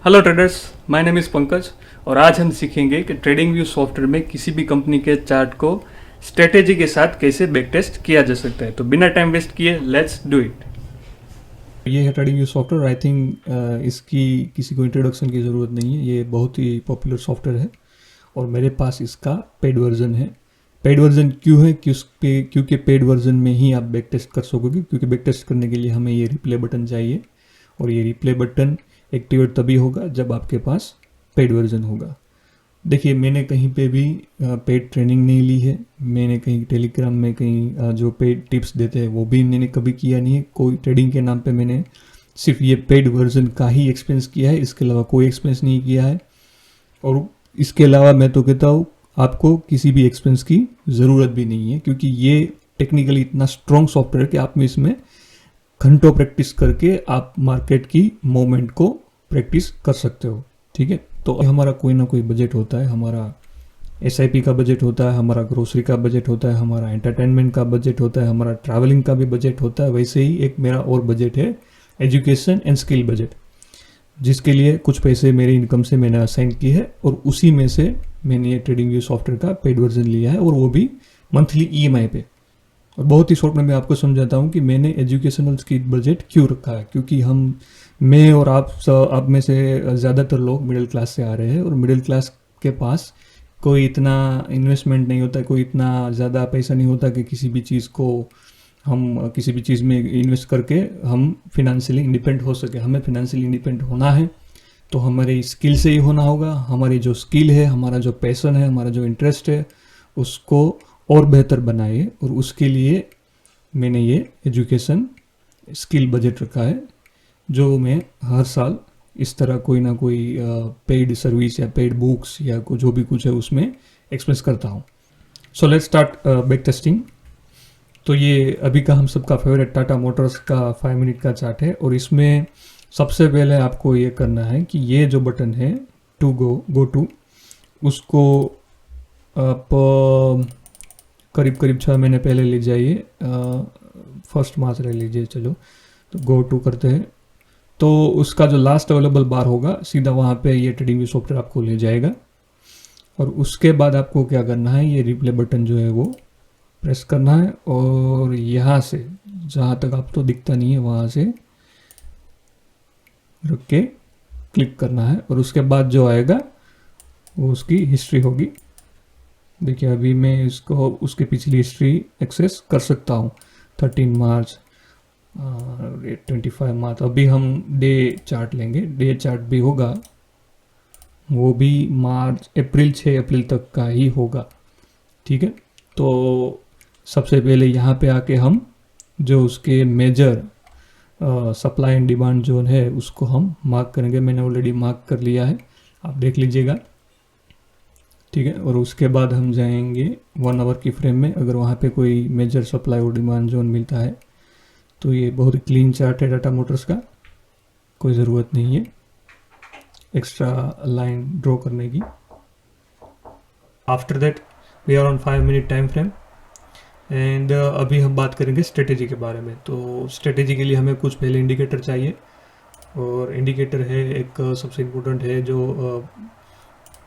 Hello traders, my name is Pankaj और आज हम सीखेंगे कि ट्रेडिंग व्यू सॉफ्टवेयर में किसी भी कंपनी के चार्ट को स्ट्रेटेजी के साथ कैसे बैक टेस्ट किया जा सकता है। तो बिना टाइम वेस्ट किए लेट्स डू इट। ये है trading view software. I think इसकी किसी को इंट्रोडक्शन की ज़रूरत नहीं है। ये बहुत ही पॉपुलर सॉफ्टवेयर है और मेरे पास इसका पेड वर्जन है। पेड वर्जन क्यों है? क्योंकि पेड वर्जन में ही आप बैक टेस्ट कर सकोगे, क्योंकि बैक टेस्ट करने के लिए हमें ये रिप्ले बटन चाहिए और ये रिप्ले बटन एक्टिवेट तभी होगा जब आपके पास पेड वर्जन होगा। देखिए, मैंने कहीं पे भी पेड ट्रेनिंग नहीं ली है। मैंने कहीं टेलीग्राम में कहीं जो पेड टिप्स देते हैं वो भी मैंने कभी किया नहीं है। कोई ट्रेडिंग के नाम पे मैंने सिर्फ ये पेड वर्जन का ही एक्सपेंस किया है, इसके अलावा कोई एक्सपेंस नहीं किया है। और इसके अलावा मैं तो कहता हूँ आपको किसी भी एक्सपेंस की ज़रूरत भी नहीं है, क्योंकि ये टेक्निकली इतना स्ट्रॉन्ग सॉफ्टवेयर है कि आप में इसमें घंटों प्रैक्टिस करके आप मार्केट की मूवमेंट को प्रैक्टिस कर सकते हो। ठीक है, तो हमारा कोई ना कोई बजट होता है। हमारा SIP का बजट होता है, हमारा ग्रोसरी का बजट होता है, हमारा एंटरटेनमेंट का बजट होता है, हमारा ट्रैवलिंग का भी बजट होता है। वैसे ही एक मेरा और बजट है एजुकेशन एंड स्किल बजट, जिसके लिए कुछ पैसे मेरी इनकम से मैंने असाइन किए हैं और उसी में से मैंने ये ट्रेडिंग व्यू सॉफ्टवेयर का पेड वर्जन लिया है, और वो भी मंथली EMI पे। और बहुत ही शॉर्ट में मैं आपको समझाता हूँ कि मैंने एजुकेशनल स्किल बजट क्यों रखा है। क्योंकि मैं और आप में से ज़्यादातर लोग मिडिल क्लास से आ रहे हैं और मिडिल क्लास के पास कोई इतना इन्वेस्टमेंट नहीं होता, कोई इतना ज़्यादा पैसा नहीं होता कि किसी भी चीज़ को हम किसी भी चीज़ में इन्वेस्ट करके हम फिनेंशियली इंडिपेंडेंट हो सके। हमें फिनेंशियली इंडिपेंडेंट होना है तो हमारी स्किल से ही होना होगा। हमारी जो स्किल है, हमारा जो पैशन है, हमारा जो इंटरेस्ट है, उसको और बेहतर बनाए। और उसके लिए मैंने ये एजुकेशन स्किल बजट रखा है, जो मैं हर साल इस तरह कोई ना कोई पेड सर्विस या पेड बुक्स या जो भी कुछ है उसमें एक्सपेंस करता हूँ। So let's start back testing. तो ये अभी का हम सबका फेवरेट टाटा मोटर्स का 5 मिनट का चार्ट है, और इसमें सबसे पहले आपको ये करना है कि ये जो बटन है टू गो टू, उसको आप करीब 6 महीने पहले ले जाइए। 1 मार्च ले लीजिए। चलो, तो गो टू करते हैं तो उसका जो लास्ट अवेलेबल बार होगा सीधा वहाँ पे ये ट्रेडिंग व्यू सॉफ्टवेयर आपको ले जाएगा। और उसके बाद आपको क्या करना है, ये रिप्ले बटन जो है वो प्रेस करना है और यहाँ से जहाँ तक आपको दिखता नहीं है वहाँ से रख के क्लिक करना है, और उसके बाद जो आएगा वो उसकी हिस्ट्री होगी। देखिए, अभी मैं इसको उसकी पिछली हिस्ट्री एक्सेस कर सकता हूँ। 13 मार्च, 25 मार्च। अभी हम डे चार्ट लेंगे। डे चार्ट भी होगा, वो भी अप्रैल 6 अप्रैल तक का ही होगा। ठीक है, तो सबसे पहले यहाँ पे आके हम जो उसके major supply and demand zone है उसको हम मार्क करेंगे। मैंने ऑलरेडी मार्क कर लिया है, आप देख लीजिएगा। ठीक है, और उसके बाद हम जाएंगे 1 आवर की फ्रेम में। अगर वहाँ पे कोई मेजर सप्लाई और डिमांड जोन मिलता है तो ये बहुत क्लीन चार्ट है टाटा मोटर्स का, कोई ज़रूरत नहीं है एक्स्ट्रा लाइन ड्रॉ करने की। After that we are on 5 minute time frame and अभी हम बात करेंगे स्ट्रेटेजी के बारे में। तो स्ट्रेटेजी के लिए हमें कुछ पहले इंडिकेटर चाहिए, और इंडिकेटर है एक सबसे इम्पोर्टेंट है जो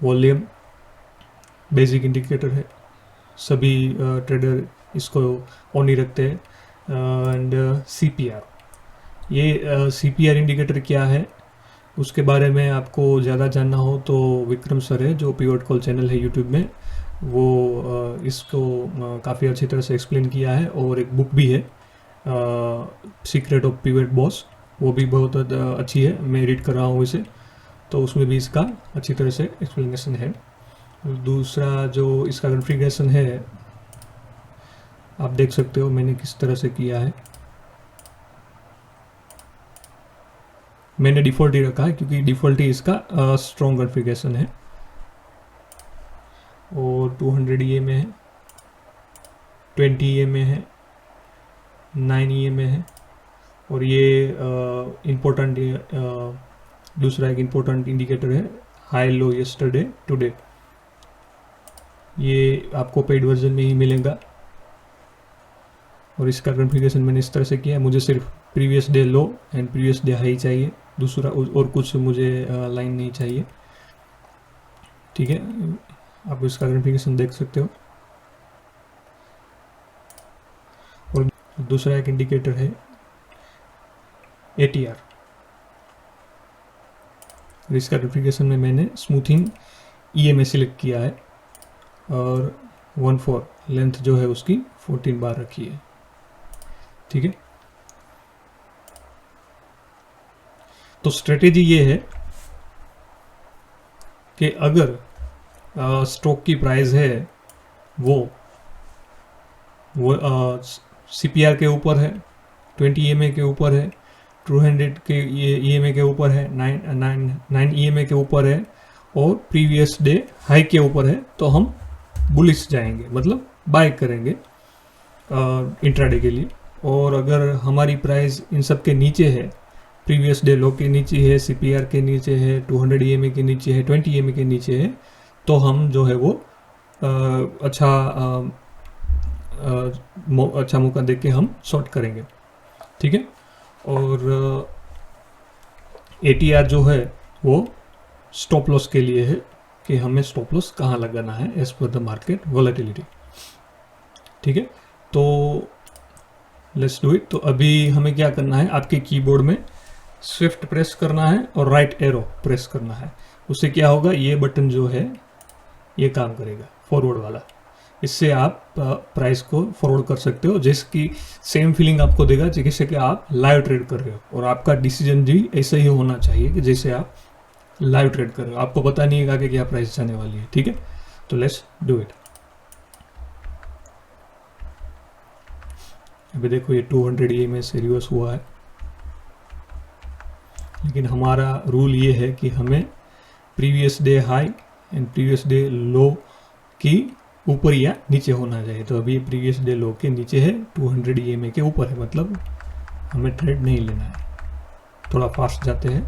वॉल्यूम बेसिक इंडिकेटर है। सभी ट्रेडर इसको ऑन ही रखते हैं। एंड CPR, ये CPR इंडिकेटर क्या है उसके बारे में आपको ज़्यादा जानना हो तो विक्रम सर है जो पिवट कॉल चैनल है यूट्यूब में, वो इसको काफ़ी अच्छी तरह से एक्सप्लेन किया है। और एक बुक भी है सीक्रेट ऑफ पिवट बॉस, वो भी बहुत अच्छी है, मैं रीड कर रहा हूँ इसे, तो उसमें भी इसका अच्छी तरह से एक्सप्लेनेशन है। दूसरा जो इसका कॉन्फ़िगरेशन है आप देख सकते हो मैंने किस तरह से किया है। मैंने डिफ़ॉल्ट ही रखा है क्योंकि डिफ़ॉल्ट ही इसका स्ट्रॉन्ग कॉन्फ़िगरेशन है। और 200 EMA है, 20 EMA है, 9 EMA है। और ये इम्पोर्टेंट दूसरा एक इम्पोर्टेंट इंडिकेटर है हाई लो यस्टरडे टुडे, ये आपको पेड वर्जन में ही मिलेगा। और इसका कॉन्फ़िगरेशन मैंने इस तरह से किया है, मुझे सिर्फ previous day low and previous day high चाहिए। दूसरा और कुछ मुझे लाइन नहीं चाहिए, ठीक है। आप इसका आइडेंटिफिकेशन देख सकते हो। और दूसरा एक इंडिकेटर है ATR। इसका आइडेंटिफिकेशन में मैंने स्मूथिंग EMA सिलेक्ट किया है और 1/4 लेंथ जो है उसकी 14 बार रखी है, ठीक है। तो स्ट्रेटेजी ये है कि अगर स्टॉक की प्राइस है वो CPR के ऊपर है, 20 EMA के ऊपर है, 200 के EMA के ऊपर है, 9 EMA के ऊपर है और प्रीवियस डे हाई के ऊपर है, तो हम बुलिश जाएंगे, मतलब बाय करेंगे इंट्राडे के लिए। और अगर हमारी प्राइस इन सब के नीचे है, प्रीवियस डे लो के नीचे है, CPR के नीचे है, 200 EMA के नीचे है, 20 EMA के नीचे है, तो हम जो है वो अच्छा मौका देख के हम शॉर्ट करेंगे, ठीक है। और ATR जो है वो स्टॉप लॉस के लिए है कि हमें स्टॉप लॉस कहाँ लगाना है as per the market volatility, ठीक है। तो लेट्स डू इट। तो अभी हमें क्या करना है, आपके कीबोर्ड में स्विफ्ट प्रेस करना है और राइट एरो प्रेस करना है। उससे क्या होगा, ये बटन जो है ये काम करेगा, फॉरवर्ड वाला। इससे आप प्राइस को फॉरवर्ड कर सकते हो, जिसकी सेम फीलिंग आपको देगा जैसे कि आप लाइव ट्रेड कर रहे हो। और आपका डिसीजन भी ऐसा ही होना चाहिए कि जैसे आप लाइव ट्रेड कर रहे हो, आपको पता नहीं है कि क्या प्राइस जाने वाली है, ठीक है। तो लेट्स डू इट। अभी देखो ये 200 EMA से रिवर्स हुआ है, लेकिन हमारा रूल ये है कि हमें previous day high and previous day लो की ऊपर या नीचे होना चाहिए। तो अभी प्रीवियस डे लो के नीचे है, 200 EMA के ऊपर है, मतलब हमें ट्रेड नहीं लेना है। थोड़ा फास्ट जाते हैं।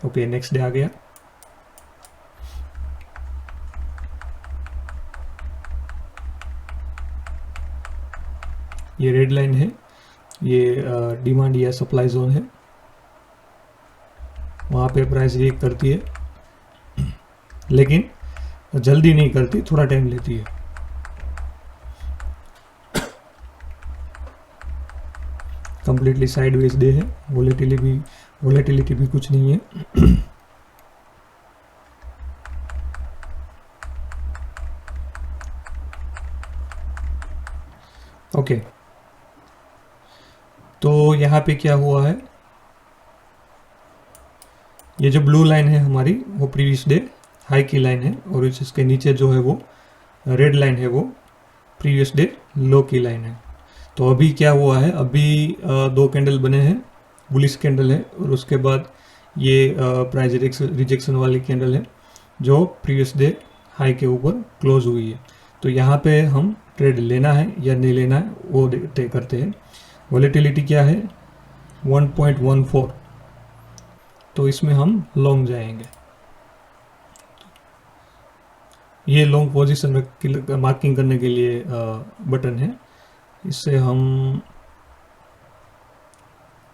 ओके, नेक्स्ट डे आ गया। ये रेड लाइन है, ये डिमांड या सप्लाई जोन है, वहाँ पे प्राइस रीएक्ट करती है, लेकिन जल्दी नहीं करती, थोड़ा टाइम लेती है। कंप्लीटली साइडवेज डे है, वोलेटिलिटी भी कुछ नहीं है। ओके, तो यहाँ पे क्या हुआ है, ये जो ब्लू लाइन है हमारी वो प्रीवियस डे हाई की लाइन है, और इसके नीचे जो है वो रेड लाइन है वो प्रीवियस डे लो की लाइन है। तो अभी क्या हुआ है, अभी दो कैंडल बने हैं, बुलिश कैंडल है और उसके बाद ये प्राइस रिजेक्शन वाली कैंडल है जो प्रीवियस डे हाई के ऊपर क्लोज हुई है। तो यहाँ पे हम ट्रेड लेना है या नहीं लेना है वो तय करते हैं। वॉलेटिलिटी क्या है, 1.14, तो इसमें हम लॉन्ग जाएंगे। ये लॉन्ग पोजीशन मार्किंग करने के लिए बटन है, इससे हम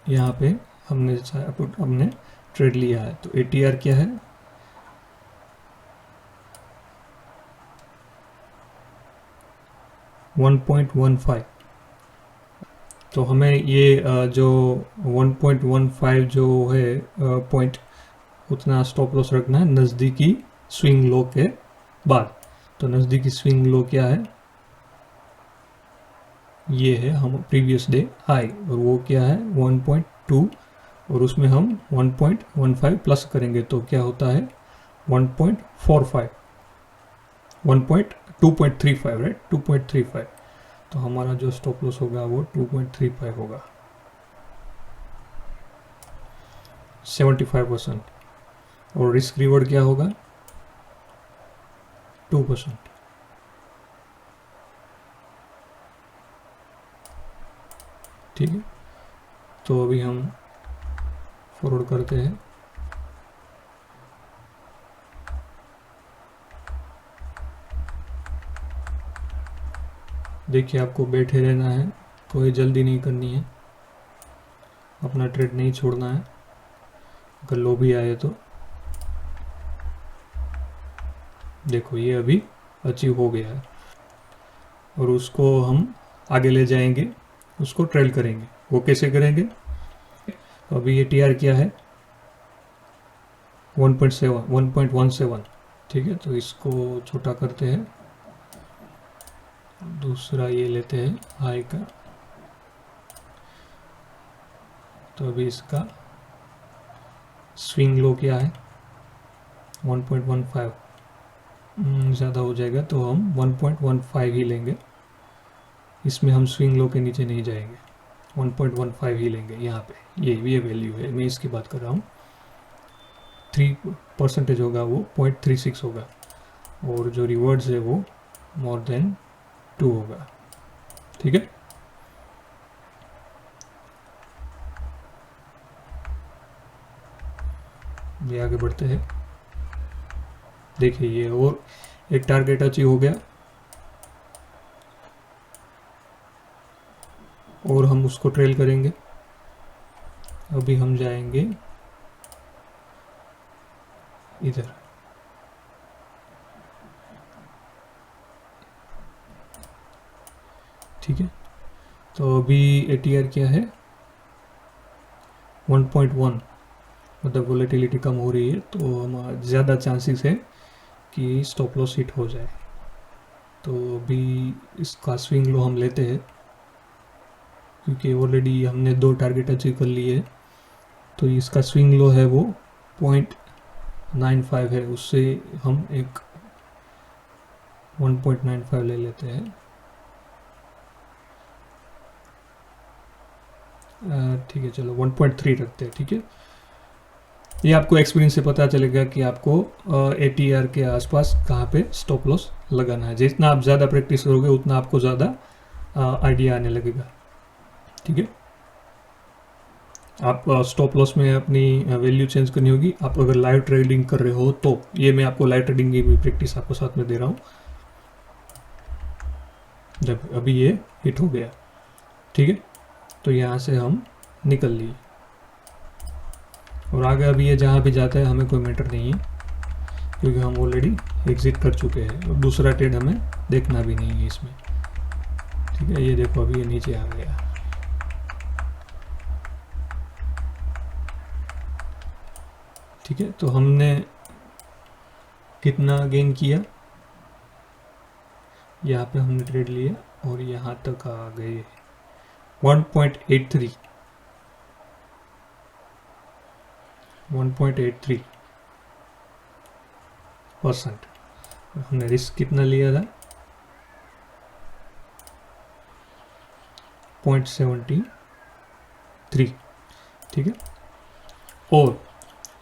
यहाँ पे हमने ट्रेड लिया है। तो ATR क्या है, $1.15। तो हमें ये जो 1.15 जो है पॉइंट, उतना स्टॉप लॉस रखना है नज़दीकी स्विंग लो के बाद। तो नज़दीकी स्विंग लो क्या है, ये है हम प्रीवियस डे हाई, और वो क्या है 1.2, और उसमें हम 1.15 प्लस करेंगे तो क्या होता है 1.45, 2.35, राइट, 2.35। तो हमारा जो स्टॉप लॉस होगा वो 2.35 होगा, 75%। और रिस्क रिवॉर्ड क्या होगा, 2%। ठीक है, तो अभी हम फॉरवर्ड करते हैं। देखिए आपको बैठे रहना है, कोई जल्दी नहीं करनी है। अपना ट्रेड नहीं छोड़ना है अगर लो भी आए तो। देखो ये अभी अचीव हो गया है और उसको हम आगे ले जाएंगे, उसको ट्रेल करेंगे। वो कैसे करेंगे? तो अभी ये टीआर क्या है 1.17, ठीक है। तो इसको छोटा करते हैं, दूसरा ये लेते हैं हाई का। तो अभी इसका स्विंग लो क्या है 1.15, ज़्यादा हो जाएगा तो हम 1.15 ही लेंगे। इसमें हम स्विंग लो के नीचे नहीं जाएंगे, 1.15 ही लेंगे। यहाँ पे ये वैल्यू है, मैं इसकी बात कर रहा हूँ। 3% होगा वो 0.36 होगा और जो रिवर्ड्स है वो मोर देन 2 होगा, ठीक है। ये आगे बढ़ते हैं। देखिए ये और एक टारगेट अचीव हो गया और हम उसको ट्रेल करेंगे। अभी हम जाएंगे इधर, ठीक है। तो अभी एटीआर क्या है 1.1, मतलब वोलेटिलिटी कम हो रही है तो हम ज़्यादा चांसेस है कि स्टॉप लॉस हिट हो जाए। तो अभी इसका स्विंग लो हम लेते हैं क्योंकि ऑलरेडी हमने 2 टारगेट अचीव कर लिए। तो इसका स्विंग लो है वो 0.95 है, उससे हम एक 1.95 ले लेते हैं। ठीक है, चलो 1.3 रखते हैं, ठीक है। ये आपको एक्सपीरियंस से पता चलेगा कि आपको एटीआर के आसपास कहाँ पे स्टॉप लॉस लगाना है। जितना आप ज़्यादा प्रैक्टिस करोगे उतना आपको ज़्यादा आइडिया आने लगेगा, ठीक है। आप स्टॉप लॉस में अपनी वैल्यू चेंज करनी होगी। आप अगर लाइव ट्रेडिंग कर रहे हो तो ये मैं आपको लाइव ट्रेडिंग की भी प्रैक्टिस आपको साथ में दे रहा हूँ। जब अभी ये हिट हो गया, ठीक है, तो यहाँ से हम निकल लिए और आगे अभी ये जहाँ भी जाता है हमें कोई मैटर नहीं है क्योंकि हम ऑलरेडी एग्जिट कर चुके हैं और दूसरा ट्रेड हमें देखना भी नहीं है इसमें, ठीक है। ये देखो अभी ये नीचे आ गया, ठीक है। तो हमने कितना गेन किया, यहाँ पे हमने ट्रेड लिया और यहाँ तक आ गए 1.83 1.83%। हमने रिस्क कितना लिया था 0.73, ठीक है। और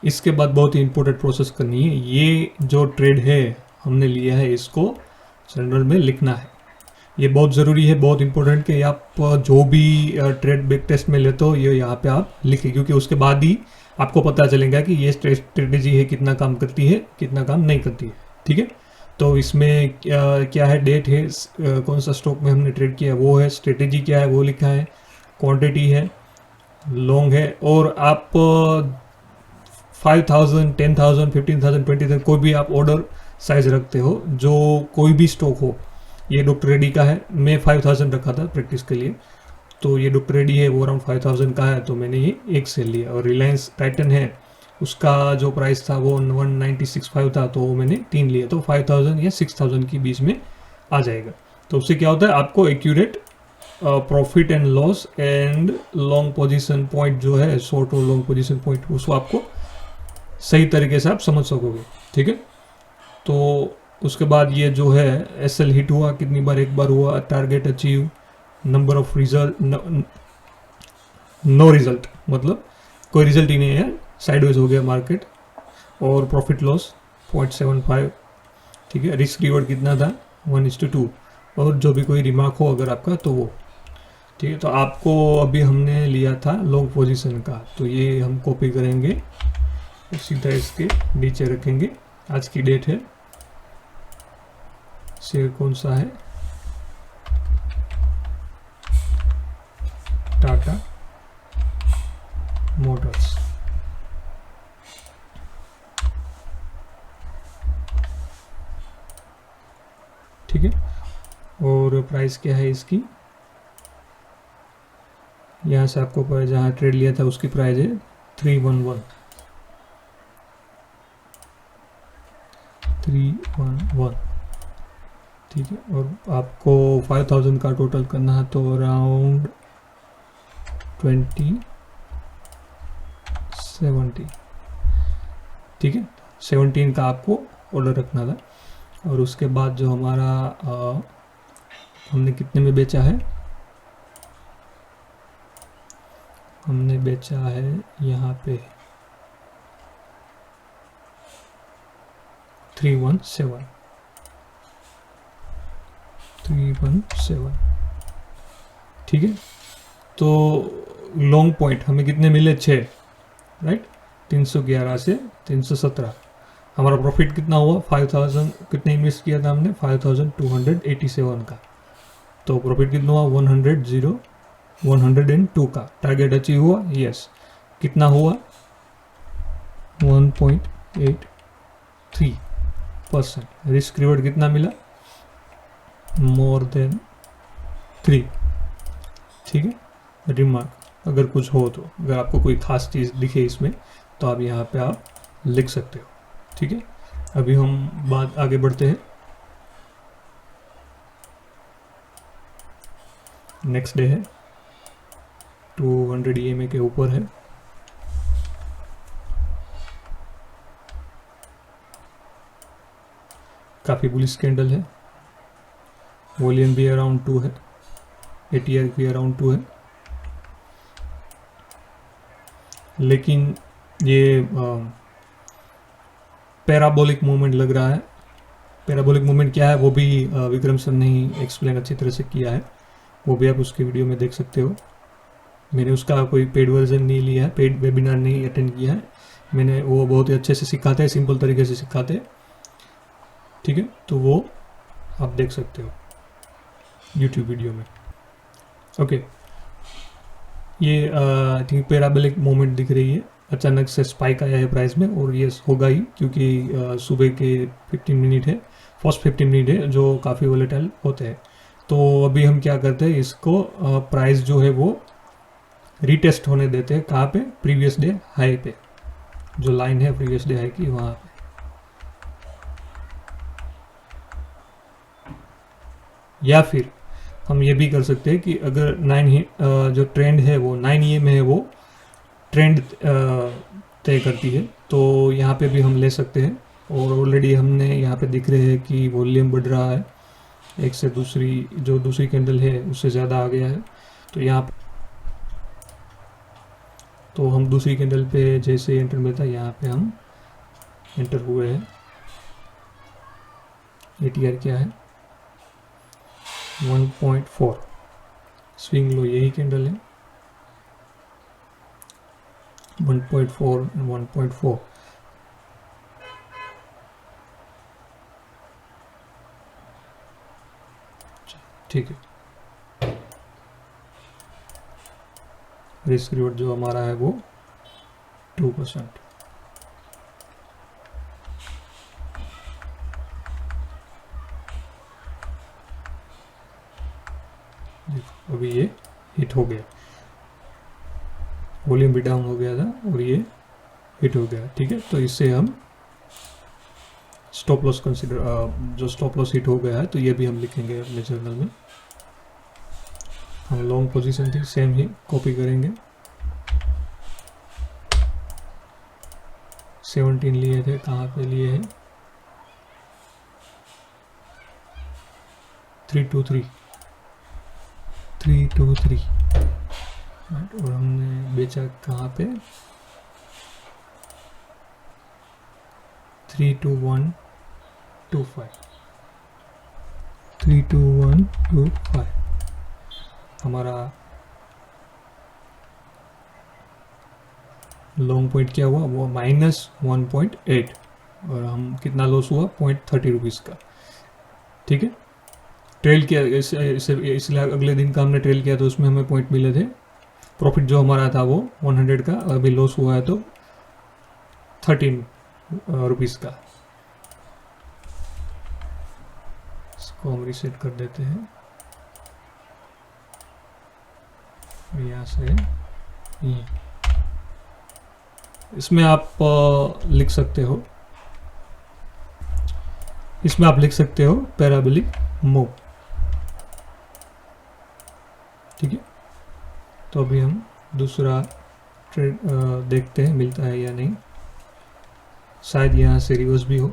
इसके बाद बहुत ही इंपॉर्टेंट प्रोसेस करनी है। ये जो ट्रेड है हमने लिया है इसको जनरल में लिखना है। ये बहुत ज़रूरी है, बहुत इंपॉर्टेंट कि आप जो भी ट्रेड बैक टेस्ट में लेते हो ये यहाँ पे आप लिखें क्योंकि उसके बाद ही आपको पता चलेगा कि ये स्ट्रेटेजी है कितना काम करती है कितना काम नहीं करती है, ठीक है। तो इसमें क्या है, डेट है, कौन सा स्टॉक में हमने ट्रेड किया वो है, स्ट्रेटेजी क्या है वो लिखा है, क्वांटिटी है, लॉन्ग है। और आप 5,000 10,000 15,000 20,000 कोई भी आप ऑर्डर साइज रखते हो, जो कोई भी स्टॉक हो। ये डॉक्टर रेड्डी का है, मैं 5,000 रखा था प्रैक्टिस के लिए, तो ये डॉक्टर रेड्डी है वो अराउंड 5,000 का है तो मैंने ये एक सेल लिया। और रिलायंस टाइटन है, उसका जो प्राइस था वो 1965 था तो मैंने 3 लिया, तो 5,000 या 6,000 के बीच में आ जाएगा। तो उससे क्या होता है, आपको accurate profit and loss and long position point जो है, शॉर्ट और लॉन्ग पोजीशन पॉइंट, उसको आपको सही तरीके से आप समझ सकोगे, ठीक है। तो उसके बाद ये जो है एसएल हिट हुआ कितनी बार, एक बार हुआ, target achieve, number of result, no result, मतलब कोई रिजल्ट ही नहीं है, साइडवेज हो गया मार्केट। और प्रॉफिट लॉस 0.75, ठीक है। रिस्क रिवॉर्ड कितना था 1:2, और जो भी कोई रिमार्क हो अगर आपका तो वो, ठीक है। तो आपको अभी हमने लिया था लॉन्ग पोजीशन का, तो ये हम कॉपी करेंगे सीधा इसके नीचे रखेंगे। आज की डेट है, शेयर कौन सा है, टाटा मोटर्स। ठीक है, और प्राइस क्या है इसकी, यहाँ से आपको जहाँ ट्रेड लिया था उसकी प्राइस है 311 311। ठीक है, और आपको 5000 का टोटल करना है तो अराउंड 2070। ठीक है, 17 का आपको ऑर्डर रखना था। और उसके बाद जो हमारा हमने कितने में बेचा है, हमने बेचा है यहाँ पे 317। ठीक है, तो लॉन्ग पॉइंट हमें कितने मिले, 6, राइट, 311 से 317। हमारा प्रॉफिट कितना हुआ, 5000, कितने इन्वेस्ट किया था हमने, 5287 का। तो प्रॉफिट कितना हुआ, 102 का। टारगेट अचीव हुआ, यस। कितना हुआ, 1.83%। रिस्क रिवॉर्ड कितना मिला, मोर देन 3। ठीक है, रिमार्क अगर कुछ हो तो, अगर आपको कोई खास चीज़ दिखे इसमें तो आप यहाँ पे आप लिख सकते हो। ठीक है, अभी हम बात आगे बढ़ते हैं। नेक्स्ट डे है, 200 EMA के ऊपर है। काफ़ी बुलिश कैंडल है, वॉल्यूम भी अराउंड 2 है, ATR भी अराउंड 2 है। लेकिन ये पैराबोलिक मूवमेंट लग रहा है। पैराबोलिक मूवमेंट क्या है वो भी विक्रम सर ने ही एक्सप्लेन अच्छी तरह से किया है, वो भी आप उसके वीडियो में देख सकते हो। मैंने उसका कोई पेड वर्जन नहीं लिया है, पेड वेबिनार नहीं अटेंड किया है मैंने, वो बहुत ही अच्छे से सिखाते हैं, सिंपल तरीके से सिखाते हैं। ठीक है, तो वो आप देख सकते हो यूट्यूब वीडियो में। ओके, ये आई थिंक पैराबोलिक मूवमेंट दिख रही है, अचानक से स्पाइक आया है प्राइस में, और ये होगा ही क्योंकि सुबह के 15 मिनट है, फर्स्ट 15 मिनट है जो काफ़ी वोलेटाइल होते हैं। तो अभी हम क्या करते हैं, इसको प्राइस जो है वो रीटेस्ट होने देते हैं। कहाँ पे, प्रीवियस डे हाई पे, जो लाइन है प्रीवियस डे हाई की वहाँ पे। या फिर हम ये भी कर सकते हैं कि अगर 9 जो ट्रेंड है वो 9 EMA है, वो ट्रेंड तय करती है, तो यहाँ पे भी हम ले सकते हैं। और ऑलरेडी हमने यहाँ पे दिख रहे हैं कि वॉल्यूम बढ़ रहा है, एक से दूसरी जो दूसरी कैंडल है उससे ज़्यादा आ गया है। तो यहाँ तो हम दूसरी कैंडल पे जैसे एंटर मिलता है, यहाँ पे हम एंटर हुए हैं। ATR क्या है, 1.4। स्विंग लो यही कैंडल है, 1.4 1.4। ठीक है, रिस्क रिवॉर्ड जो हमारा है वो 2%। अभी ये हिट हो गया, वॉल्यूम भी डाउन हो गया था और ये हिट हो गया। ठीक है, तो इससे हम स्टॉप लॉस कंसिडर, जो स्टॉप लॉस हिट हो गया है तो ये भी हम लिखेंगे अपने जर्नल में। हम लॉन्ग पोजीशन थी सेम ही कॉपी करेंगे, 17 लिए थे, कहाँ पे लिए हैं, 323 और हमने बेचा कहाँ पे, 32125 हमारा लॉन्ग पॉइंट क्या हुआ, वो -1.8, और हम कितना लॉस हुआ, 0.30 रुपीज़ का। ठीक है, ट्रेल किया इसलिए अगले दिन का हमने ट्रेल किया तो उसमें हमें पॉइंट मिले थे प्रॉफिट जो हमारा था वो 100 का, अभी लॉस हुआ है तो 13 रुपीज़ का। इसको हम रीसेट कर देते हैं यहाँ से। ये इसमें आप लिख सकते हो, इसमें आप लिख सकते हो पैराबोलिक मूव। ठीक है, तो अभी हम दूसरा ट्रेड देखते हैं मिलता है या नहीं। शायद यहाँ से रिवर्स भी हो।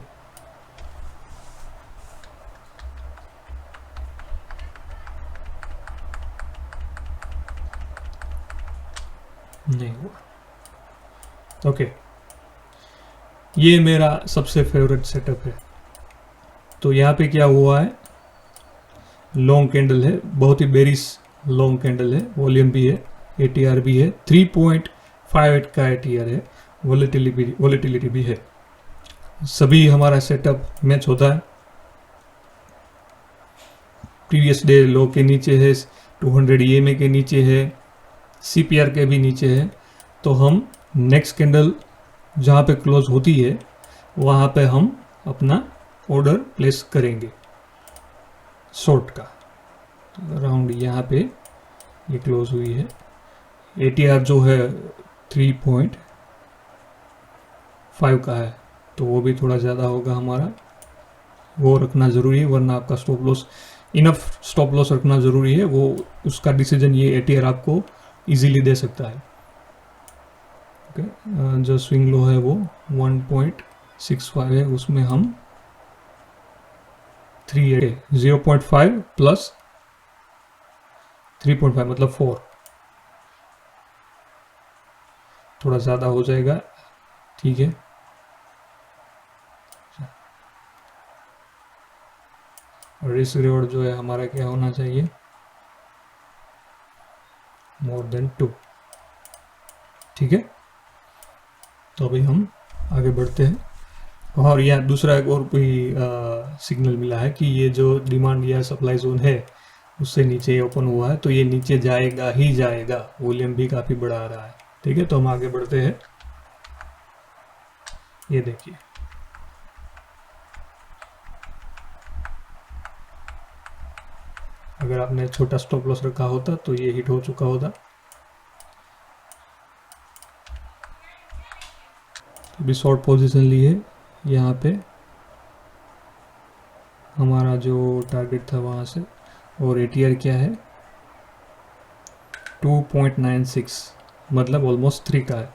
नहीं हुआ। ओके, ये मेरा सबसे फेवरेट सेटअप है। तो यहाँ पे क्या हुआ है, लॉन्ग कैंडल है, बहुत ही बेरिश लॉन्ग कैंडल है, वॉल्यूम भी है, एटीआर भी है, 3.58 का एटीआर है, वोलेटिलिटी भी है। सभी हमारा सेटअप मैच होता है। प्रीवियस डे लो के नीचे है, 200 ईएमए के नीचे है, सीपीआर के भी नीचे है। तो हम नेक्स्ट कैंडल जहाँ पे क्लोज होती है वहाँ पे हम अपना ऑर्डर प्लेस करेंगे शॉर्ट का। तो अराउंड यहाँ पे ये क्लोज हुई है, एटीआर जो है 3.5 का है, तो वो भी थोड़ा ज़्यादा होगा हमारा, वो रखना ज़रूरी है, वरना आपका stop loss, enough stop loss रखना ज़रूरी है। वो उसका डिसीजन ये एटीआर आपको इजीली दे सकता है। ओके, जो स्विंग लो है वो 1.65 है, उसमें हम 0.5 प्लस 3.5 मतलब 4, थोड़ा ज़्यादा हो जाएगा। ठीक है, रिस्क रिवॉर्ड जो है हमारा क्या होना चाहिए, मोर देन 2। ठीक है, तो अभी हम आगे बढ़ते हैं। और यहाँ दूसरा एक और कोई सिग्नल मिला है कि ये जो डिमांड या सप्लाई जोन है उससे नीचे ओपन हुआ है, तो ये नीचे जाएगा ही जाएगा, वॉल्यूम भी काफ़ी बड़ा आ रहा है। ठीक है, तो हम आगे बढ़ते हैं। ये देखिए, अगर आपने छोटा स्टॉप लॉस रखा होता तो ये हिट हो चुका होता। अभी शॉर्ट पोजीशन ली है, यहाँ पे हमारा जो टारगेट था वहाँ से, और एटीआर क्या है 2.96, मतलब ऑलमोस्ट 3 का है।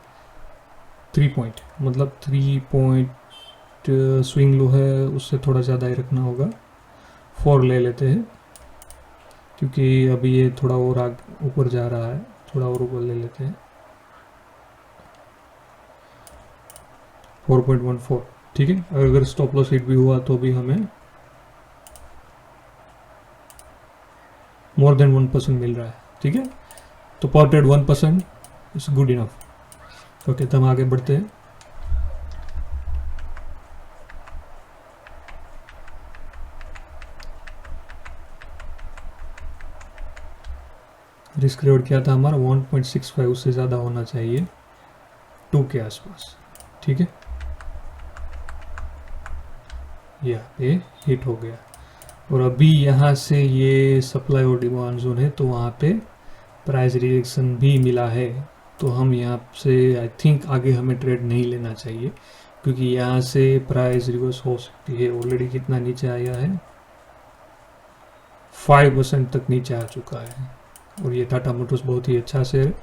3 पॉइंट मतलब 3 पॉइंट स्विंग लो है, उससे थोड़ा ज़्यादा ही रखना होगा। 4 ले लेते हैं क्योंकि अभी ये थोड़ा और आगे ऊपर जा रहा है, थोड़ा और ऊपर ले लेते हैं। 4.14। ठीक है, अगर स्टॉप लॉस हिट भी हुआ तो भी हमें मोर देन 1% मिल रहा है। ठीक है, तो पर trade 1% is good enough. Okay, तो हम आगे बढ़ते हैं। रिस्क रिवॉर्ड क्या था हमारा 1.65, उससे ज़्यादा होना चाहिए, 2 के आसपास। ठीक है, यहाँ पे हिट हो गया, और अभी यहाँ से ये सप्लाई और डिमांड जोन है, तो वहाँ पे प्राइस रिजेक्शन भी मिला है। तो हम यहाँ से आई थिंक आगे हमें ट्रेड नहीं लेना चाहिए, क्योंकि यहाँ से प्राइस रिवर्स हो सकती है। ऑलरेडी कितना नीचे आया है, 5% तक नीचे आ चुका है, और ये टाटा मोटर्स बहुत ही अच्छा शेयर।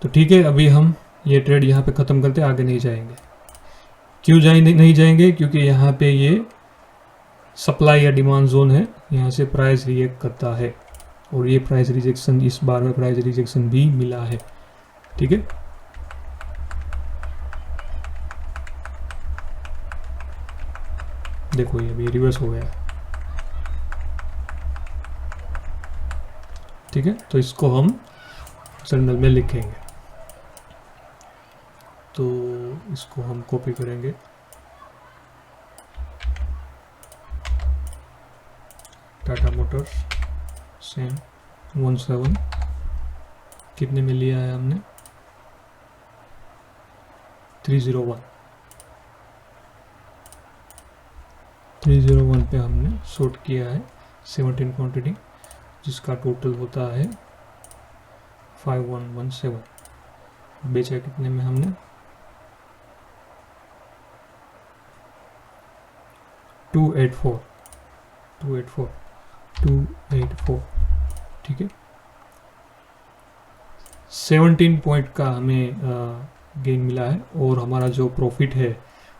तो ठीक है, अभी हम ये ट्रेड यहाँ पे ख़त्म करते, आगे नहीं जाएंगे। क्यों नहीं जाएंगे, क्योंकि यहाँ पे ये सप्लाई या डिमांड जोन है, यहाँ से प्राइस रिएक्ट करता है, और ये प्राइस रिजेक्शन, इस बार में प्राइस रिजेक्शन भी मिला है। ठीक है, देखो ये भी रिवर्स हो गया। ठीक है, तो इसको हम जर्नल में लिखेंगे, तो इसको हम कॉपी करेंगे। टाटा मोटर्स सेम 17 कितने में लिया है हमने 301 पे हमने शॉर्ट किया है 17 क्वांटिटी, जिसका टोटल होता है 5117। बेचा कितने में हमने 284, ठीक है। 17 पॉइंट का हमें गेन मिला है और हमारा जो प्रॉफिट है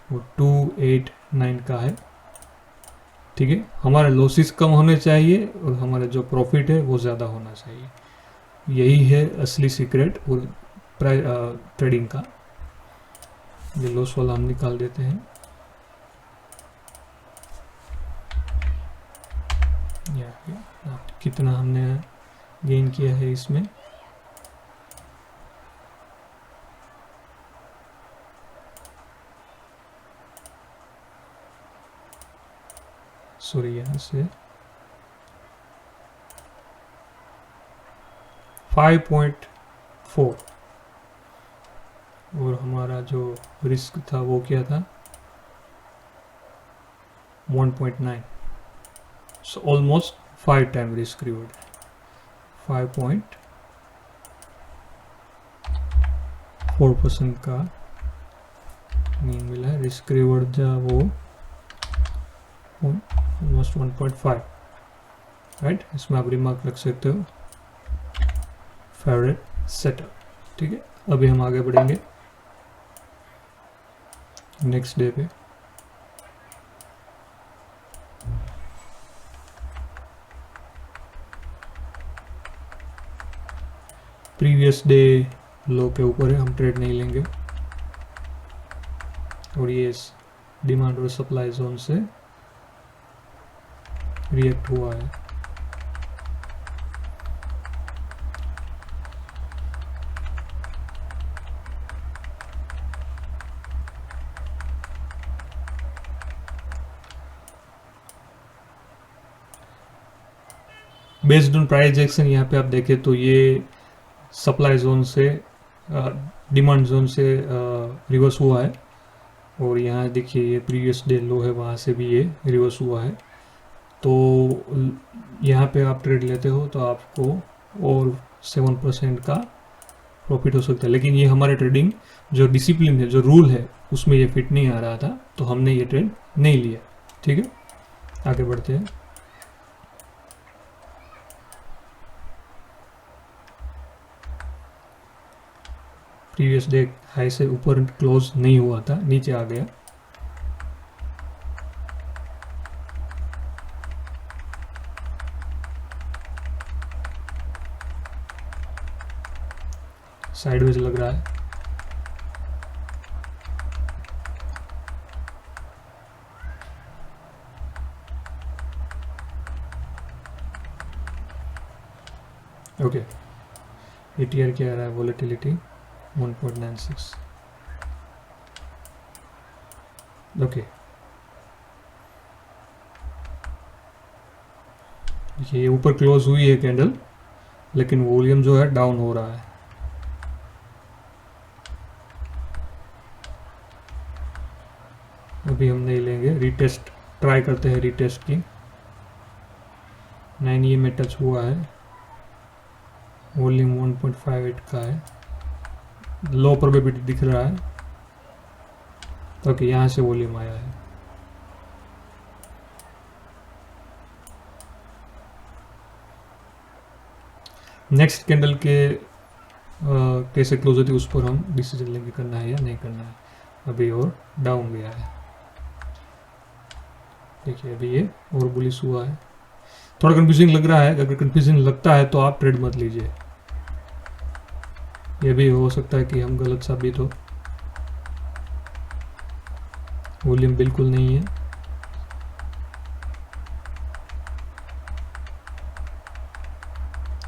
वो 289 का है, ठीक है। हमारे लॉसेस कम होने चाहिए और हमारा जो प्रॉफिट है वो ज़्यादा होना चाहिए। यही है असली सीक्रेट और ट्रेडिंग का। ये लॉस वाला हम निकाल देते हैं। कितना हमने गेन किया है इसमें, सॉरी यहाँ से 5.4 और हमारा जो रिस्क था वो क्या था 1.9, so almost 5 time risk reward. 5.4% का नहीं मिला है। रिस्क रिवॉर्ड जो वो ऑलमोस्ट 1.5, राइट। इसमें आप रिमार्क रख सकते हो फेवरेट सेटअप, ठीक है। अभी हम आगे बढ़ेंगे नेक्स्ट डे पे। प्रीवियस डे लो के ऊपर है, हम ट्रेड नहीं लेंगे और ये डिमांड और सप्लाई जोन से रिएक्ट हुआ है। बेस्ड ऑन प्राइस एक्शन यहाँ पे आप देखें तो ये सप्लाई जोन से डिमांड जोन से रिवर्स हुआ है और यहाँ देखिए ये प्रीवियस डे लो है, वहाँ से भी ये रिवर्स हुआ है। तो यहाँ पे आप ट्रेड लेते हो तो आपको और 7% का प्रॉफिट हो सकता है, लेकिन ये हमारे ट्रेडिंग जो डिसिप्लिन है, जो रूल है, उसमें ये फिट नहीं आ रहा था, तो हमने ये ट्रेड नहीं लिया, ठीक है। आगे बढ़ते हैं। प्रीवियस डे हाई से ऊपर क्लोज नहीं हुआ था, नीचे आ गया। साइडवेज लग रहा है। ओके, एटीआर क्या आ रहा है, वोलेटिलिटी 1.96। ओके, ये ऊपर क्लोज हुई है कैंडल, लेकिन वॉल्यूम जो है डाउन हो रहा है। अभी हम नहीं लेंगे, रीटेस्ट ट्राई करते हैं, रीटेस्ट की 9 ये में टच हुआ है, वॉल्यूम 1.58 का है, लो प्रोबेबिलिटी दिख रहा है। ओके, यहाँ से वॉल्यूम आया है। नेक्स्ट कैंडल के कैसे क्लोज होती है उस पर हम डिसीजन लेंगे, करना है या नहीं करना है। अभी और डाउन गया है, देखिए अभी ये और बुलिश हुआ है। थोड़ा कंफ्यूजिंग लग रहा है, अगर कंफ्यूजिंग लगता है तो आप ट्रेड मत लीजिए, ये भी हो सकता है कि हम गलत साबित हो। वॉल्यूम बिल्कुल नहीं है,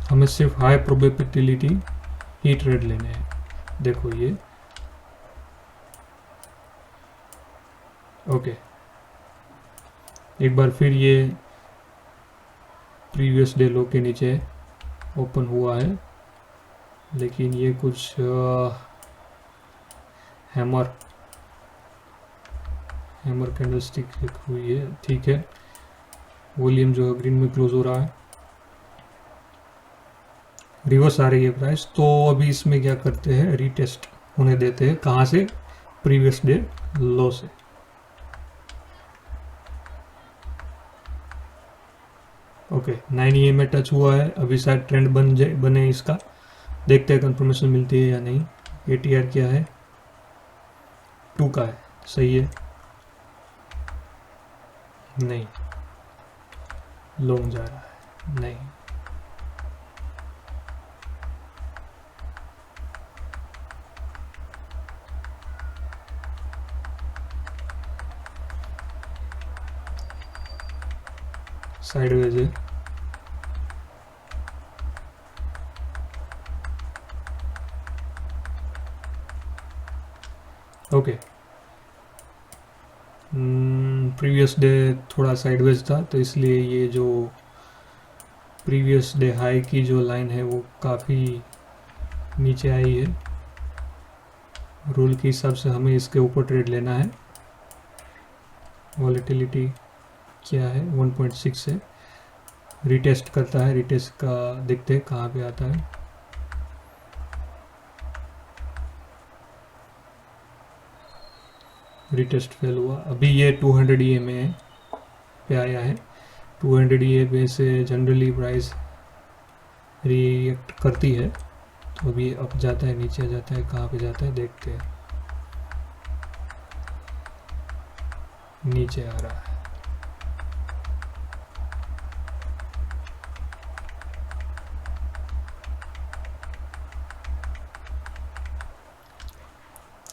हमें सिर्फ हाई प्रोबेबिलिटी ही ट्रेड लेने हैं। देखो ये ओके, एक बार फिर ये प्रीवियस डे लो के नीचे ओपन हुआ है लेकिन ये कुछ हैमर कैंडलस्टिक हुई है, ठीक है। वॉल्यूम जो है ग्रीन में क्लोज हो रहा है, रिवर्स आ रही है प्राइस। तो अभी इसमें क्या करते हैं, रीटेस्ट होने देते हैं। कहाँ से? प्रीवियस डे लो से। ओके 9 EM में टच हुआ है, अभी शायद ट्रेंड बने इसका। देखते हैं कंफर्मेशन मिलती है या नहीं। ATR क्या है? 2 का है, सही है। नहीं, लॉन्ग जा रहा है, नहीं। साइडवेज है। ओके, प्रीवियस डे थोड़ा साइडवेज था, तो इसलिए ये जो प्रीवियस डे हाई की जो लाइन है वो काफ़ी नीचे आई है। रूल के हिसाब से हमें इसके ऊपर ट्रेड लेना है। वॉलेटिलिटी क्या है? 1.6 है। रिटेस्ट करता है, रिटेस्ट का देखते हैं कहाँ पे आता है। रिटेस्ट फेल हुआ। अभी ये 200 EMA पे आया है। 200 EMA से जनरली प्राइस रिएक्ट करती है। तो अभी अप जाता है, नीचे जाता है, कहाँ पे जाता है देखते हैं। नीचे आ रहा है।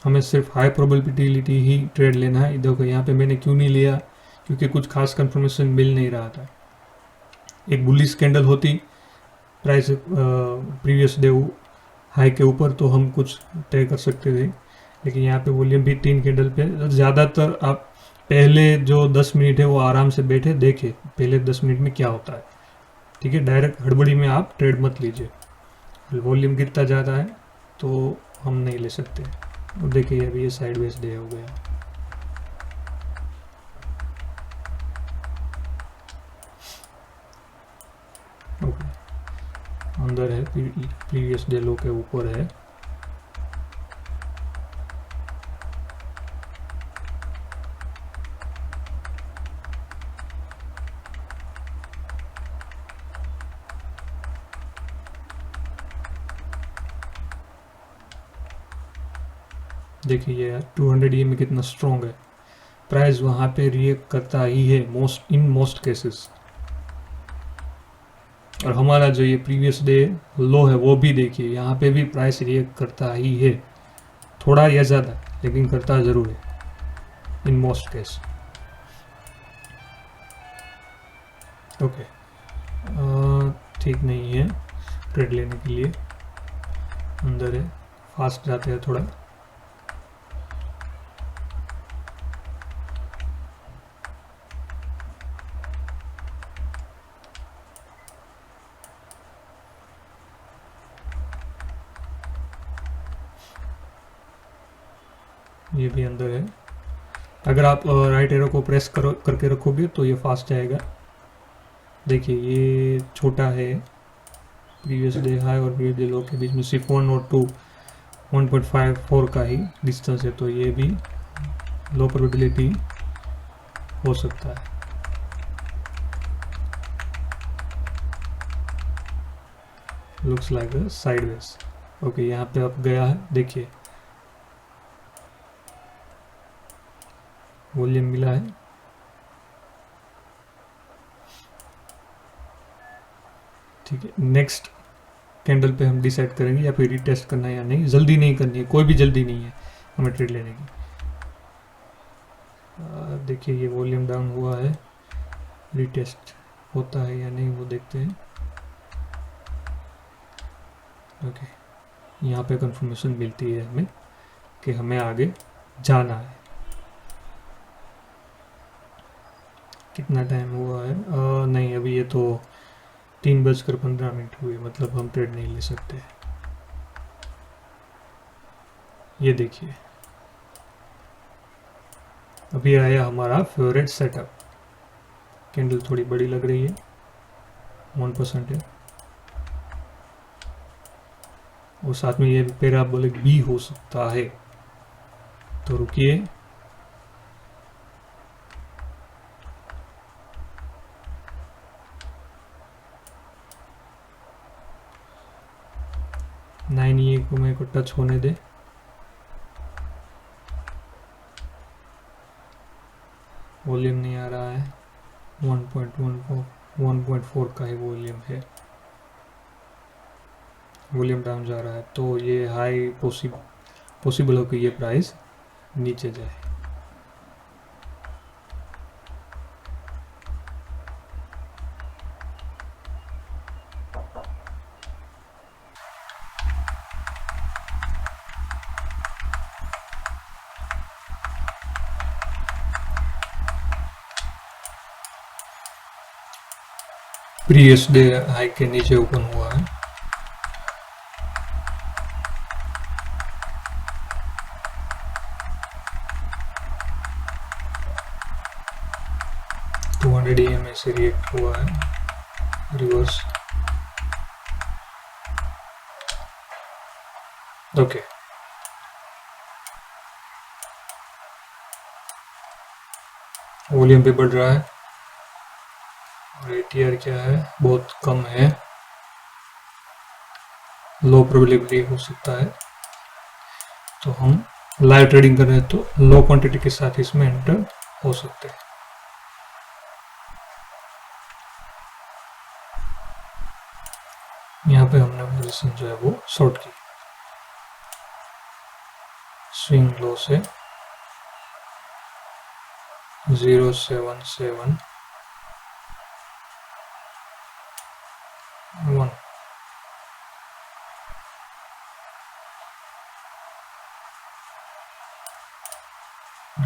हमें सिर्फ हाई प्रोबेबिलिटी ही ट्रेड लेना है। देखो यहाँ पे मैंने क्यों नहीं लिया, क्योंकि कुछ खास कंफर्मेशन मिल नहीं रहा था। एक बुलिश कैंडल होती प्राइस प्रीवियस डे हाई के ऊपर तो हम कुछ तय कर सकते थे, लेकिन यहाँ पे वॉल्यूम भी 3 कैंडल पे। ज़्यादातर आप पहले जो 10 मिनट है वो आराम से बैठे देखे पहले 10 मिनट में क्या होता है, ठीक है। डायरेक्ट हड़बड़ी में आप ट्रेड मत लीजिए। वॉल्यूम गिरता जाता है तो हम नहीं ले सकते। और देखिए अभी ये साइडवेज डे हो गया। ओके, अंदर है, प्रीवियस डे लो के ऊपर है। देखिए यार 200 EM में कितना स्ट्रॉन्ग है। प्राइस वहाँ पे रिएक्ट करता ही है मोस्ट केसेस। और हमारा जो ये प्रीवियस डे लो है वो भी देखिए, यहाँ पे भी प्राइस रिएक्ट करता ही है, थोड़ा या ज़्यादा, लेकिन करता ज़रूर है इन मोस्ट केस। ओके, ठीक नहीं है ट्रेड लेने के लिए। अंदर है, फास्ट जाते हैं थोड़ा। ये भी अंदर है। अगर आप राइट एरो को प्रेस करके रखोगे तो ये फास्ट जाएगा। देखिए ये छोटा है, प्रीवियस डे हाई और प्रीवियस डे लो के बीच में सिर्फ 1 और 2 1.54 का ही डिस्टेंस है, तो ये भी लो प्रोबेबिलिटी हो सकता है। लुक्स लाइक अ साइडवेज। ओके, यहाँ पे अब गया है, देखिए वॉल्यूम मिला है। ठीक है, नेक्स्ट कैंडल पे हम डिसाइड करेंगे या फिर रिटेस्ट करना है या नहीं। जल्दी नहीं करनी है, कोई भी जल्दी नहीं है हमें ट्रेड लेने की। देखिए ये वॉल्यूम डाउन हुआ है, रिटेस्ट होता है या नहीं वो देखते हैं। ओके, यहाँ पे कंफर्मेशन मिलती है हमें कि हमें आगे जाना है। कितना टाइम हुआ है? नहीं, अभी ये तो 3:15 हुए, मतलब हम ट्रेड नहीं ले सकते। ये देखिए अभी आया हमारा फेवरेट सेटअप। कैंडल थोड़ी बड़ी लग रही है, 1% है, और साथ में ये पैराबोलिक भी हो सकता है। तो रुकिए, नाइन ये को मेरे को टच होने दे। वॉल्यूम नहीं आ रहा है, 1.14 1.4 का ही वॉल्यूम है, वॉल्यूम डाउन जा रहा है। तो ये हाई पॉसिबल हो कि ये प्राइस नीचे जाए। प्रीवियस डे हाई के नीचे ओपन हुआ है। EMA से रिएक्ट हुआ है रिवर्स। ओके, वॉल्यूम भी बढ़ रहा है और ATR क्या है, बहुत कम है, लो प्रोबेबिलिटी हो सकता है। तो हम लाइव ट्रेडिंग कर रहे हैं तो लो क्वांटिटी के साथ इसमें एंटर हो सकते हैं। यहाँ पे हमने पोजीशन जो है वो शॉर्ट की, स्विंग लो से 0.77 1,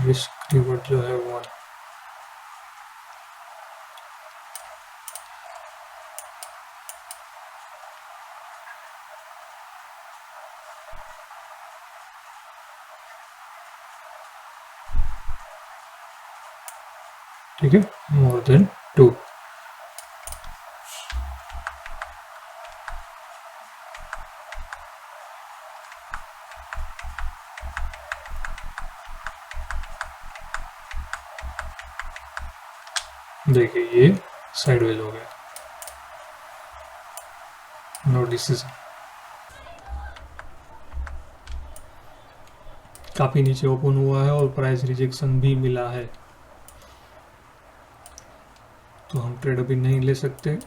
रिस्क रिवर्ट जो है 1। ठीक है, मोर देन 2। देखिए ये साइडवेज हो गया, नो डिसीजन। काफी नीचे ओपन हुआ है और प्राइस रिजेक्शन भी मिला है, तो हम ट्रेड अभी नहीं ले सकते।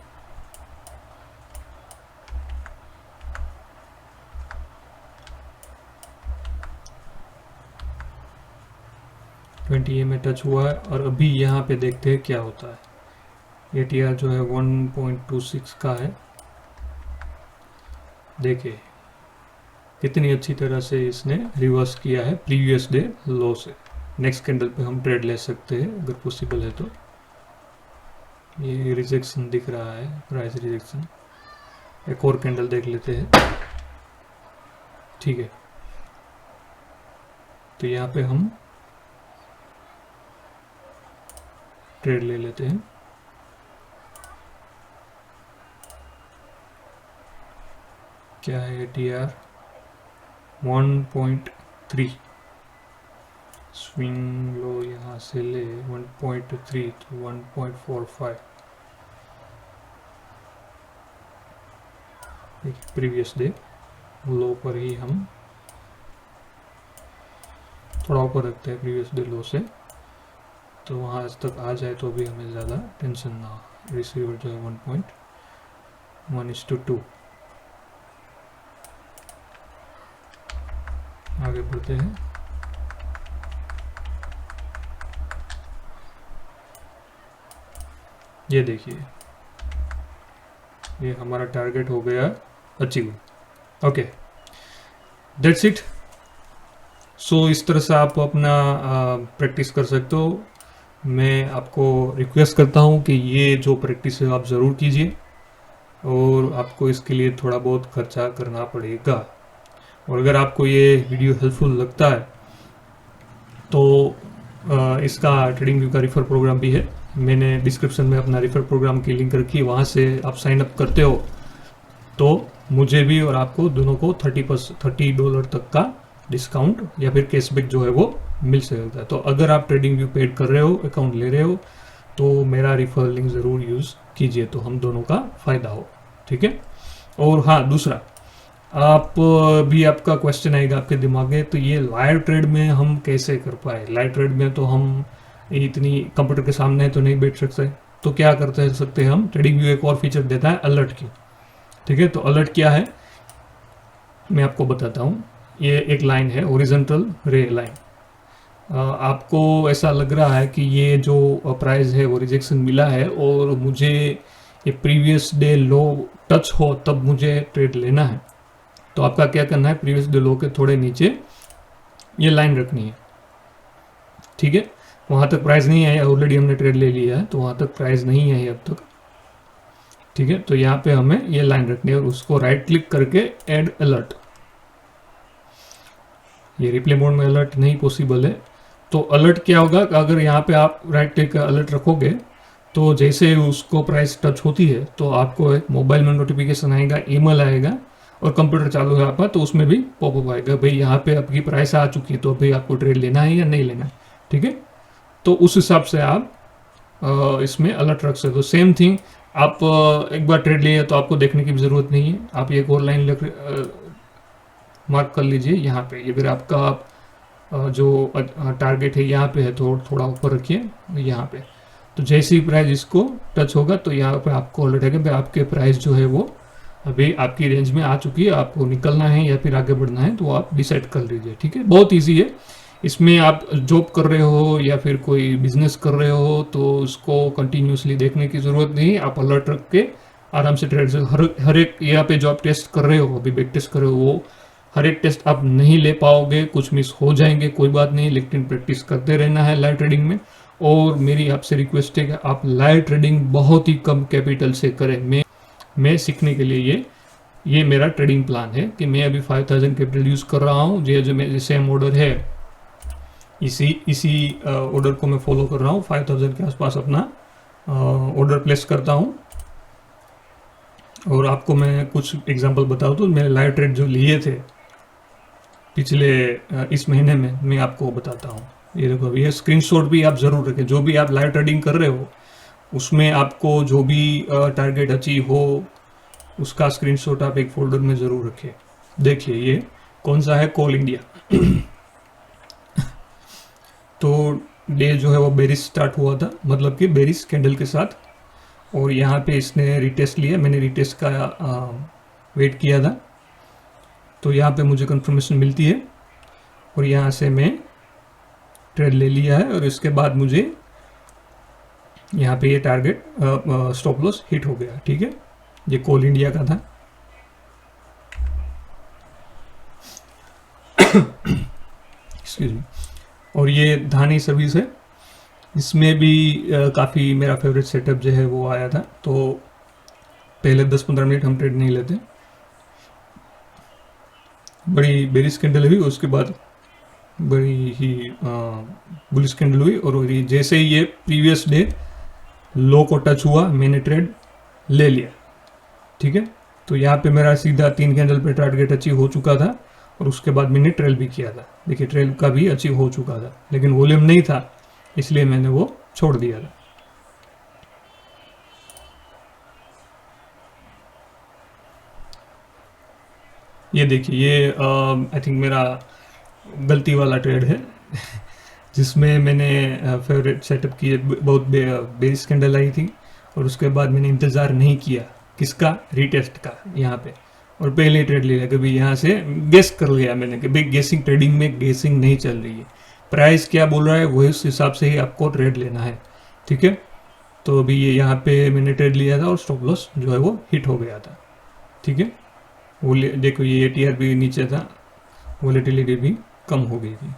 EMA टच हुआ है और अभी यहाँ पे देखते हैं क्या होता है। ATR जो है 1.26 का है। देखिए कितनी अच्छी तरह से इसने रिवर्स किया है प्रीवियस डे लो से। नेक्स्ट कैंडल पे हम ट्रेड ले सकते हैं अगर पॉसिबल है तो। ये रिजेक्शन दिख रहा है, प्राइस रिजेक्शन। एक और कैंडल देख लेते हैं। ठीक है, तो यहाँ पे हम ट्रेड ले लेते हैं। क्या है ATR 1.3, स्विंग लो यहाँ से ले 1.3 तो 1.45। प्रीवियस डे लो पर ही हम थोड़ा ऊपर रखते हैं प्रीवियस डे लो से, तो वहाँ तक आ जाए तो भी हमें ज़्यादा टेंशन ना हो। रिसीवर जो है 1.1:2। आगे बढ़ते हैं। ये देखिए ये हमारा टारगेट हो गया achieve. Okay, that's it. So इस तरह से आप अपना प्रैक्टिस कर सकते हो। मैं आपको रिक्वेस्ट करता हूँ कि ये जो प्रैक्टिस है आप ज़रूर कीजिए, और आपको इसके लिए थोड़ा बहुत खर्चा करना पड़ेगा। और अगर आपको ये वीडियो हेल्पफुल लगता है तो इसका ट्रेडिंग व्यू का रिफर प्रोग्राम भी है, मैंने डिस्क्रिप्शन में अपना रिफर प्रोग्राम की लिंक रखी है, वहाँ से आप साइन अप करते हो तो मुझे भी और आपको दोनों को $30 तक का डिस्काउंट या फिर कैशबैक जो है वो मिल सकता है। तो अगर आप ट्रेडिंग व्यू पेड कर रहे हो, अकाउंट ले रहे हो, तो मेरा रिफर लिंक ज़रूर यूज़ कीजिए, तो हम दोनों का फ़ायदा हो, ठीक है। और हाँ, दूसरा आपका क्वेश्चन आएगा आपके दिमाग में, तो ये लाइव ट्रेड में हम कैसे कर पाए। लाइव ट्रेड में तो हम इतनी कंप्यूटर के सामने तो नहीं बैठ सकते, तो क्या करते सकते हैं हम, ट्रेडिंग व्यू एक और फीचर देता है अलर्ट की, ठीक है। तो अलर्ट क्या है मैं आपको बताता हूँ। ये एक लाइन है, ओरिजेंटल रे लाइन। आपको ऐसा लग रहा है कि ये जो प्राइस है वो रिजेक्शन मिला है और मुझे ये प्रीवियस डे लो टच हो तब मुझे ट्रेड लेना है, तो आपका क्या करना है, प्रीवियस डे लो के थोड़े नीचे ये लाइन रखनी है, ठीक है। वहाँ तक प्राइस नहीं है, ऑलरेडी हमने ट्रेड ले लिया है, तो वहाँ तक प्राइस नहीं है अब तक, ठीक है। तो यहाँ पे हमें ये लाइन रखनी है और उसको राइट क्लिक करके ऐड अलर्ट, ये रिप्ले मोड में अलर्ट नहीं पॉसिबल है। तो अलर्ट क्या होगा, अगर यहाँ पे आप राइट क्लिक अलर्ट रखोगे तो जैसे उसको प्राइस टच होती है तो आपको एक मोबाइल में नोटिफिकेशन आएगा, ईमेल आएगा और कंप्यूटर चालू है आपका, तो उसमें भी पॉपअप आएगा, भाई यहाँ पे आपकी प्राइस आ चुकी है, तो भाई आपको ट्रेड लेना है या नहीं लेना है, ठीक है। तो उस हिसाब से आप इसमें अलर्ट रख सकते हो। सेम थिंग, आप एक बार ट्रेड लिए तो आपको देखने की भी ज़रूरत नहीं है, आप एक और लाइन मार्क कर लीजिए यहाँ पे। अगर आपका जो टारगेट है यहाँ पे है तो थोड़ा ऊपर रखिए यहाँ पे, तो जैसे ही प्राइस इसको टच होगा तो यहाँ पे आपको अलर्ट है कि आपके प्राइस जो है वो अभी आपकी रेंज में आ चुकी है, आपको निकलना है या फिर आगे बढ़ना है, तो आप डिसाइड कर लीजिए, ठीक है। बहुत ईजी है, इसमें आप जॉब कर रहे हो या फिर कोई बिजनेस कर रहे हो तो उसको कंटिन्यूसली देखने की ज़रूरत नहीं, आप अलर्ट रख के आराम से ट्रेड से हर एक यहाँ पे जो आप टेस्ट कर रहे हो, अभी बैक टेस्ट कर रहे हो, वो हर एक टेस्ट आप नहीं ले पाओगे, कुछ मिस हो जाएंगे, कोई बात नहीं, लेकिन प्रैक्टिस करते रहना है लाइव ट्रेडिंग में। और मेरी आपसे रिक्वेस्ट है कि आप लाइव ट्रेडिंग बहुत ही कम कैपिटल से करें। मैं सीखने के लिए ये मेरा ट्रेडिंग प्लान है कि मैं अभी 5000 कैपिटल यूज़ कर रहा हूँ, जो मेरे सेम ऑर्डर है इसी ऑर्डर को मैं फॉलो कर रहा हूँ, 5000 के आसपास अपना ऑर्डर प्लेस करता हूँ। और आपको मैं कुछ एग्जांपल बताऊँ तो मैंने लाइव ट्रेड जो लिए थे पिछले इस महीने में, मैं आपको बताता हूँ। ये देखो, ये स्क्रीनशॉट भी आप ज़रूर रखें, जो भी आप लाइव ट्रेडिंग कर रहे हो उसमें आपको जो भी टारगेट अचीव हो उसका स्क्रीनशॉट आप एक फोल्डर में ज़रूर रखें। देखिए ये कौन सा है, कोल इंडिया। तो डे जो है वो बेरिस स्टार्ट हुआ था, मतलब कि बेरिस कैंडल के साथ, और यहाँ पे इसने रिटेस्ट लिया, मैंने रिटेस्ट का वेट किया था, तो यहाँ पे मुझे कंफर्मेशन मिलती है और यहाँ से मैं ट्रेड ले लिया है। और इसके बाद मुझे यहाँ पे ये टारगेट स्टॉप लॉस हिट हो गया, ठीक है। ये कोल इंडिया का था। Excuse me. और ये धानी सर्विस है, इसमें भी काफ़ी मेरा फेवरेट सेटअप जो है वो आया था। तो पहले 10-15 मिनट हम ट्रेड नहीं लेते, बड़ी बेरिश कैंडल हुई, उसके बाद बड़ी ही बुलिश कैंडल हुई, और जैसे ही ये प्रीवियस डे लो को टच हुआ मैंने ट्रेड ले लिया, ठीक है। तो यहाँ पे मेरा सीधा 3 कैंडल पे टारगेट अचीव हो चुका था और उसके बाद मैंने ट्रेल भी किया था। देखिए ट्रेल का भी अचीव हो चुका था, लेकिन वॉल्यूम नहीं था इसलिए मैंने वो छोड़ दिया था। ये देखिए, ये आई थिंक मेरा गलती वाला ट्रेड है जिसमें मैंने फेवरेट सेटअप किए, बहुत बेरिश कैंडल आई थी और उसके बाद मैंने इंतज़ार नहीं किया किसका, रिटेस्ट का यहाँ पे, और पहले ट्रेड ले लिया। कभी यहाँ से गेस कर लिया मैंने कि भाई गेसिंग, ट्रेडिंग में गेसिंग नहीं चल रही है, प्राइस क्या बोल रहा है वही उस हिसाब से ही आपको ट्रेड लेना है, ठीक है। तो अभी ये यहाँ पे मैंने ट्रेड लिया था और स्टॉप लॉस जो है वो हिट हो गया था, ठीक है। वो देखो ये ATR भी नीचे था, वोलेटिलिटी भी कम हो गई थी।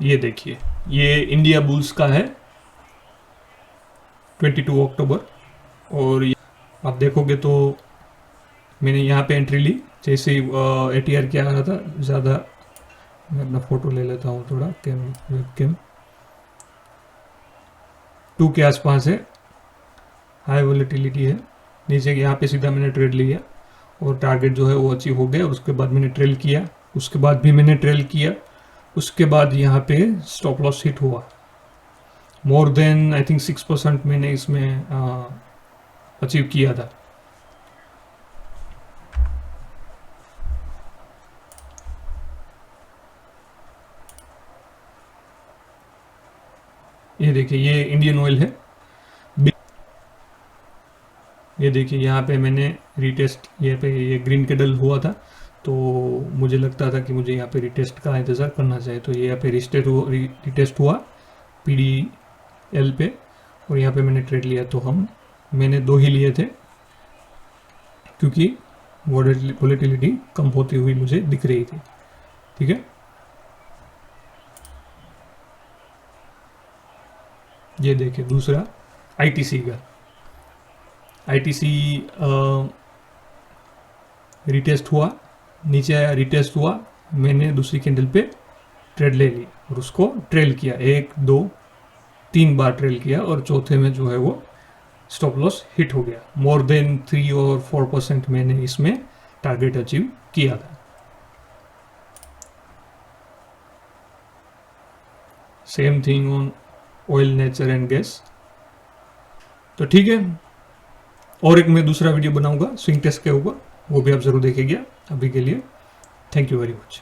ये देखिए, ये इंडिया बुल्स का है 22 अक्टूबर, और आप देखोगे तो मैंने यहाँ पे एंट्री ली, जैसे ही ATR क्या आ रहा था ज़्यादा, मैं अपना फ़ोटो ले लेता हूँ थोड़ा, वेबकैम 2 के आसपास है, हाई वोलेटिलिटी है। नीचे यहाँ पे सीधा मैंने ट्रेड लिया और टारगेट जो है वो अचीव हो गया, और उसके बाद मैंने ट्रेल किया, उसके बाद भी मैंने ट्रेल किया, उसके बाद यहाँ पे स्टॉप लॉस हिट हुआ। मोर देन आई थिंक 6% मैंने इसमें अचीव किया था। ये देखिए, ये इंडियन ऑयल है। ये देखिए यहाँ पे मैंने रिटेस्ट, ये पे ये ग्रीन कैंडल हुआ था, तो मुझे लगता था कि मुझे यहाँ पे रिटेस्ट का इंतज़ार करना चाहिए, तो ये यहाँ पे रिटेस्ट हुआ PDL पे, और यहाँ पे मैंने ट्रेड लिया। तो मैंने 2 ही लिए थे, क्योंकि वोलेटिलिटी कम होती हुई मुझे दिख रही थी। ठीक है, ये देखिए दूसरा ITC का, ITC रिटेस्ट हुआ, नीचे आया, रिटेस्ट हुआ, मैंने दूसरी कैंडल पे ट्रेड ले ली और उसको ट्रेल किया, 1 2 3 बार ट्रेल किया, और चौथे में जो है वो स्टॉप लॉस हिट हो गया। मोर देन 3 और 4% मैंने इसमें टारगेट अचीव किया था। Same thing on oil, nature and gas. तो ठीक है, और एक मैं दूसरा वीडियो बनाऊंगा स्विंग टेस्ट के ऊपर, वो भी आप जरूर देखिएगा। अभी के लिए थैंक यू वेरी मच।